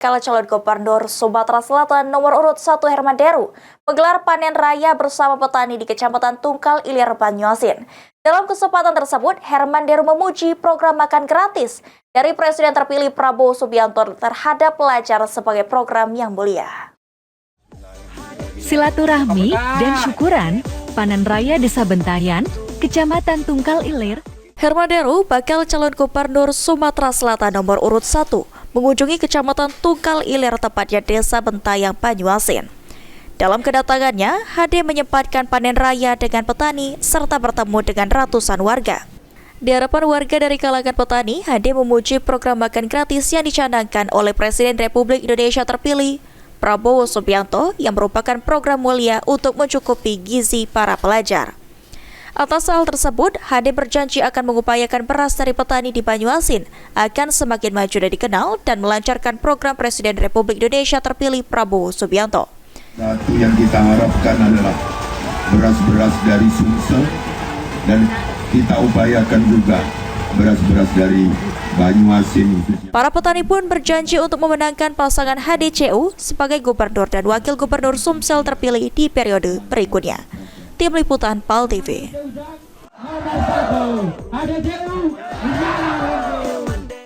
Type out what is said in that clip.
Kalau calon gubernur Sumatera Selatan nomor urut 1 Herman Deru menggelar panen raya bersama petani di Kecamatan Tungkal Ilir, Banyuasin. Dalam kesempatan tersebut, Herman Deru memuji program makan gratis dari Presiden terpilih Prabowo Subianto terhadap pelajar sebagai program yang mulia. Silaturahmi dan syukuran panen raya Desa Bentayan, Kecamatan Tungkal Ilir. Herman Deru, bakal calon gubernur Sumatera Selatan nomor urut 1, mengunjungi Kecamatan Tungkal Ilir, tepatnya Desa Bentayang, Banyuasin. Dalam kedatangannya, HD menyempatkan panen raya dengan petani serta bertemu dengan ratusan warga. Di hadapan warga dari kalangan petani, HD memuji program makan gratis yang dicanangkan oleh Presiden Republik Indonesia terpilih Prabowo Subianto yang merupakan program mulia untuk mencukupi gizi para pelajar. Atas hal tersebut, HD berjanji akan mengupayakan beras dari petani di Banyuasin akan semakin maju dan dikenal dan melancarkan program Presiden Republik Indonesia terpilih Prabowo Subianto. Satu yang kita harapkan adalah beras-beras dari Sumsel dan kita upayakan juga beras-beras dari Banyuasin. Para petani pun berjanji untuk memenangkan pasangan HDCU sebagai gubernur dan wakil gubernur Sumsel terpilih di periode berikutnya. Tim Liputan PAL TV.